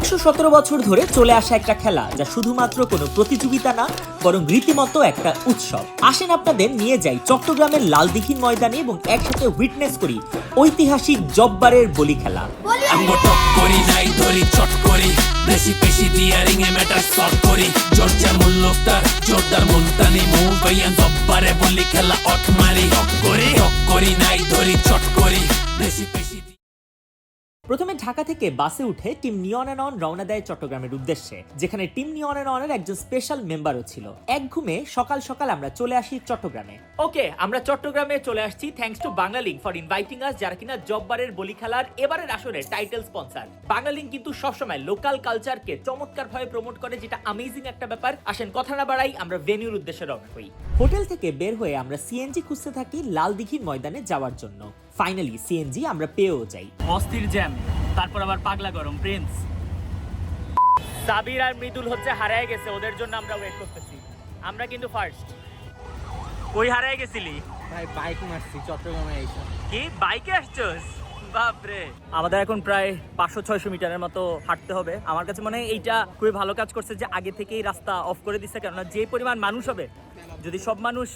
117 বছর ধরে চলে আসা একটা খেলা যা শুধুমাত্র কোনো প্রতিযোগিতা না বরং রীতিমতো একটা উৎসব। আসেন আপনাদের নিয়ে যাই চট্টগ্রামের লালদিঘির ময়দানে এবং একসাথে উইটনেস করি ঐতিহাসিক জব্বারের বলি খেলা। প্রথমে ঢাকা থেকে বাসে উঠে টিম নিয়ন অ্যান্ড অন রওনা দেয় চট্টগ্রামের উদ্দেশ্যে, যেখানে টিম নিয়ন অ্যান্ড অনের একজন স্পেশাল মেম্বারও ছিল। এক ঘুমে সকাল সকাল আমরা চলে আসি চট্টগ্রামে। ওকে, আমরা চট্টগ্রামে চলে আসছি thanks to Banglalink for inviting আস, যারা কিনা জব্বারের বলি খেলার এবারের আসরের টাইটেল স্পন্সর। বাংলালিংক কিন্তু সবসময় লোকাল কালচারকে চমৎকারভাবে প্রমোট করে, যেটা অ্যামেজিং একটা ব্যাপার। আসেন কথা না বাড়াই, আমরা ভেন্যুর উদ্দেশ্যে রওনা হই। হোটেল থেকে বের হয়ে আমরা সিএনজি খুঁজতে থাকি লালদিঘির ময়দানে যাওয়ার জন্য। ফাইনালি সিএনজি আমরা পেয়েও যাই। অস্থির জ্যাম, তারপর আবার পাগলা গরম। প্রিন্স সাবির আর মৃদুল হচ্ছে হারায় গেছে, ওদের জন্য আমরা ওয়েট করতেছি। আমরা কিন্তু ফার্স্ট। কই হারায় গেছিলি? ভাই বাইক মারছি চট্টগ্রামে এসে। কি বাইকে আসছস? বাপরে। আমাদের এখন প্রায় 500-600 মিটারের মতো হাঁটতে হবে। আমার কাছে মনে হয় এইটা খুবই ভালো কাজ করছে যে আগে থেকেই রাস্তা অফ করে দিচ্ছে, কেননা যে পরিমাণ মানুষ হবে, যদি সব মানুষ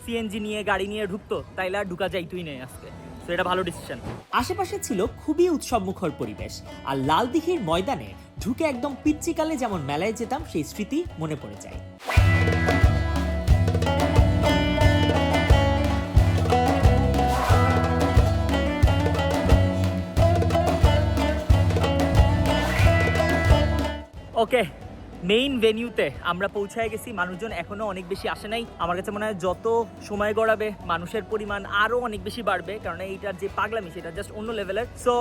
সিএনজি নিয়ে গাড়ি নিয়ে ঢুকতো তাইলে আর ঢুকা যাইতই নেই আজকে। তো এটা ভালো ডিসিশন। আশেপাশে ছিল খুবই উৎসবমুখর পরিবেশ, আর লালদিঘির ময়দানে ঢুকে একদম পিচ্চিকালে যেমন মেলায় যেতাম সেই স্মৃতি মনে পড়ে যায়। ওকে, মেইন ভেনিউতে আমরা পৌঁছায় গেছি। মানুষজন এখনো অনেক বেশি আসে নাই। আমার কাছে মনে হয় যত সময় গড়াবে মানুষের পরিমাণ আরো অনেক বেশি বাড়বে, কারণ এইটার যে পাগলামি সেটা জাস্ট অন্য লেভেলের। সো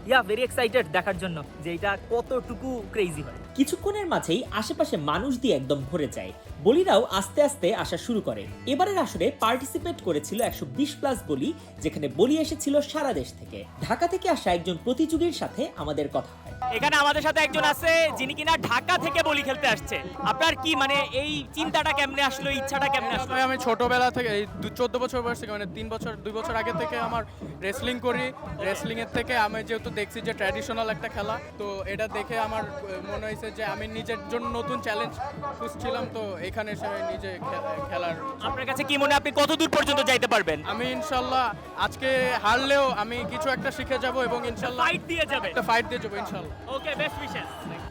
ইয়া, ভেরি এক্সাইটেড দেখার জন্য যে এটা কতটুকু ক্রেজি হয়। কিছুক্ষণের মাঝেই আশেপাশে মানুষ দিয়ে একদম ভরে যায়। বলিরাও আস্তে আস্তে আসা শুরু করে। এবারের আসরে পার্টিসিপেট করেছিল 120+ বলি, যেখানে বলি এসেছিল সারা দেশ থেকে। ঢাকা থেকে আসা একজন প্রতিযোগীর সাথে আমাদের কথা হয়। এখানে আমাদের সাথে একজন আছে যিনি কিনা ঢাকা থেকে বলি খেলতে আসছে। আপনার কি মানে এই চিন্তাটা কেমনে আসলো, ইচ্ছাটা কেমনে আসলো? আমি ছোটবেলা থেকে এই 14 বছর বয়স থেকে, মানে 2 বছর আগে থেকে আমার রেসলিং করি। রেসলিং এর থেকে আমি যেহেতু দেখছি যে ট্র্যাডিশনাল একটা খেলা, তো এটা দেখে আমার মনে হয়েছে যে আমি নিজের জন্য নতুন চ্যালেঞ্জ খুঁজছিলাম, তো এখানে এসে নিজে খেলার। আপনার কাছে কি মনে হয় আপনি কত দূর পর্যন্ত যাইতে পারবেন? আমি ইনশাল্লাহ আজকে হারলেও আমি কিছু একটা শিখে যাব এবং ইনশাল্লাহ ফাইট দিয়ে যাবে। একটা ফাইট দিয়ে যাবো ইনশাল্লাহ। ওকে, বেস্ট উইশেস।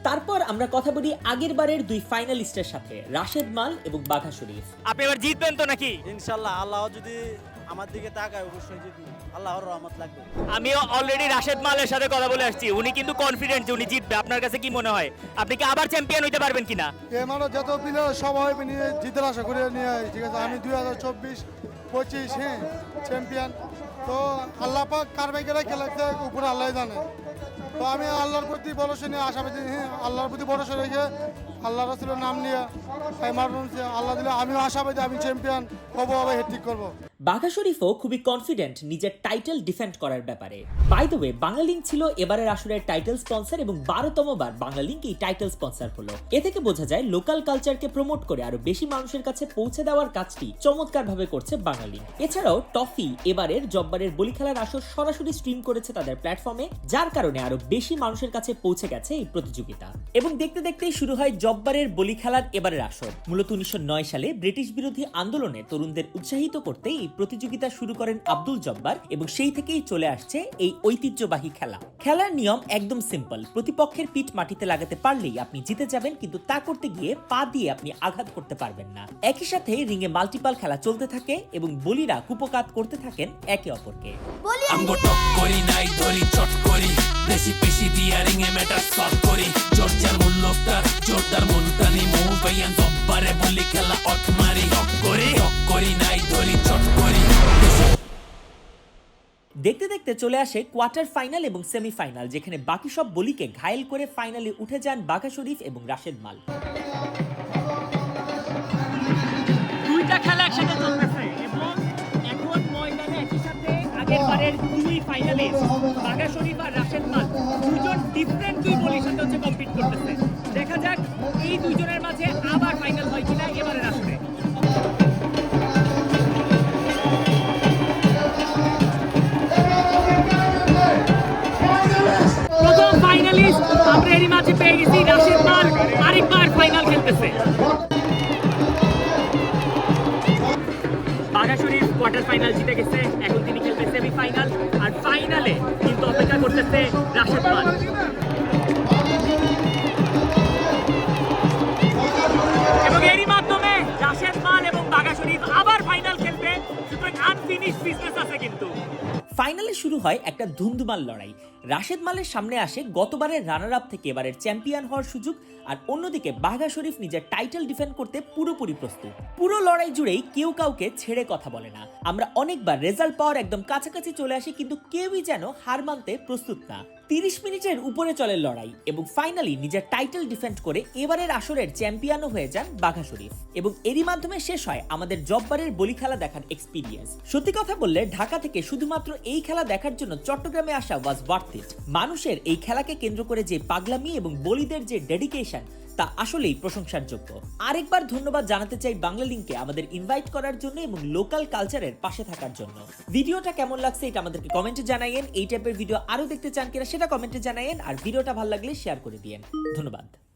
তারপর আমরা কথা বলি আগের বারের দুই ফাইনালিস্টের সাথে, রাশেদ মাল এবং বাঘা শরীফ। আপনি এবার জিতবেন তো নাকি? ইনশাল্লাহ, আল্লাহ যদি আমার দিকে তাকায় অবশ্যই জিতবো, আল্লাহর রহমত লাগবে। আমিও অলরেডি রাশেদ মালের সাথে কথা বলে আসছি, উনি কিন্তু কনফিডেন্ট যে উনি জিতবে। আপনার কাছে কি মনে হয়, আপনি কি আবার চ্যাম্পিয়ন হইতে পারবেন কিনা? মানে যত প্লেয়ার সবাই নিয়ে জিতার আশা করে নিয়ে, ঠিক আছে। আমি 2024-25 চ্যাম্পিয়ন। তো আল্লাহ পাক কার ভাগ্যে খেলাতে উপরে আল্লাহ জানে। তো আমি আল্লাহর প্রতি ভরসা নিয়ে আশাবাদী, আল্লাহর প্রতি ভরসা রেখে আল্লাহ রাসূলের নাম নিয়ে আল্লাহ দিলে আমিও আশাবাদী আমি চ্যাম্পিয়ন হবো, হ্যাট্রিক করবো। বাঘা শরীফও খুবই কনফিডেন্ট নিজের টাইটেল ডিফেন্ড করার ব্যাপারে। বাই দ্য ওয়ে, বাংলালিংক ছিল এবারের আসরের টাইটেল স্পন্সর এবং 12তম বার বাংলালিংক এই টাইটেল স্পন্সর হলো। এ থেকে বোঝা যায় লোকাল কালচারকে প্রমোট করে আরো বেশি মানুষের কাছে পৌঁছে দেওয়ার কাজটি চমৎকার ভাবে করছে বাংলালিংক। এছাড়াও টফি এবারের জব্বারের বলি খেলার আসর সরাসরি স্ট্রিম করেছে তাদের প্ল্যাটফর্মে, যার কারণে আরো বেশি মানুষের কাছে পৌঁছে গেছে এই প্রতিযোগিতা। এবং দেখতে দেখতেই শুরু হয় জব্বারের বলি খেলার এবারের আসর। মূলত 1909 সালে ব্রিটিশ বিরোধী আন্দোলনে তরুণদের উৎসাহিত করতে এই প্রতিযোগিতা শুরু করেন আব্দুল জব্বার, এবং সেই থেকেই চলে আসছে এই ঐতিহ্যবাহী খেলা। খেলার নিয়ম একদম সিম্পল। প্রতিপক্ষের পিঠ মাটিতে লাগাতে পারলেই আপনি জিতে যাবেন, কিন্তু তা করতে গিয়ে পা দিয়ে আপনি আঘাত করতে পারবেন না। একই সাথে রিংয়ে মাল্টিপাল খেলা চলতে থাকে এবং বলিরা কুপকাত করতে থাকেন একে অপরকে। দেখতে দেখতে চলে আসে কোয়ার্টার ফাইনাল এবং সেমিফাইনাল, যেখানে বাকি সব বলিকে ঘায়েল করে ফাইনালে উঠে যান বাঘা শরীফ এবং রাশেদ মাল। দুইটা খেলা একসাথে চলতেছে এবং এখন ময়দানে একই সাথে আগের বারের দুই ফাইনালিস্ট বাঘা শরীফ আর রাশেদ মাল দুজন ডিফারেন্ট দুই বলির সাথে হচ্ছে কম্পিট করতেছে। দেখা যাক এই দুইজনের মাঝে আবার ফাইনাল হয় কিনা এবারের আসরে। প্রথম ফাইনালিস্ট আমরা এরই মাঝে পেয়ে গেছি রাশেদ মাল আরেকবার ফাইনাল খেলতেছে। বাঘা শরীফ কোয়ার্টার ফাইনাল জিতে গেছে, এখন তিনি খেলবে সেমিফাইনাল, আর ফাইনালে কিন্তু অপেক্ষা করতেছে রাশেদ মাল। এবং এরই মাধ্যমে রাশেদ মাল এবং বাঘা শরীফ আবার ফাইনাল খেলবে, সুতরাং আনফিনিশড বিজনেস আছে কিন্তু। ফাইনালে শুরু হয় একটা ধুন্ধুমাল লড়াই। রাশেদ মালের সামনে আসে গতবারের রানার আপ থেকে এবারের চ্যাম্পিয়ন হওয়ার সুযোগ, আর অন্যদিকে বাঘা শরীফ নিজের টাইটেল ডিফেন্ড করতে পুরোপুরি প্রস্তুত। পুরো লড়াই জুড়েই কেউ কাউকে ছেড়ে কথা বলে না। আমরা অনেকবার রেজাল্ট পাওয়ার একদম কাছাকাছি চলে আসি, কিন্তু কেউই যেন হার মানতে প্রস্তুত না। 30 মিনিটের উপরে চলে লড়াই এবং ফাইনালি নিজের টাইটেল ডিফেন্ড করে এবারের আসরের চ্যাম্পিয়নও হয়ে যান বাঘা শরীফ। এবং এরই মাধ্যমে শেষ হয় আমাদের জব্বারের বলি খেলা দেখার এক্সপিরিয়েন্স। সত্যি কথা বললে ঢাকা থেকে শুধুমাত্র এই খেলা দেখার জন্য চট্টগ্রামে আসা ওয়াজ ওয়ার্থ ইট। মানুষের এই খেলাকে কেন্দ্র করে যে পাগলামি এবং বলিদের যে ডেডিকেশন, তা আসলেই প্রশংসার যোগ্য। আরেকবার ধন্যবাদ জানাতে চাই বাংলা লিংকে আমাদের ইনভাইট করার জন্য এবং লোকাল কালচারের পাশে থাকার জন্য। ভিডিওটা কেমন লাগছে এটা আমাদেরকে কমেন্টে জানাইয়েন। এই টাইপের ভিডিও আরো দেখতে চান কিনা সেটা কমেন্টে জানাইয়েন, আর ভিডিওটা ভালো লাগলে শেয়ার করে দিয়েন। ধন্যবাদ।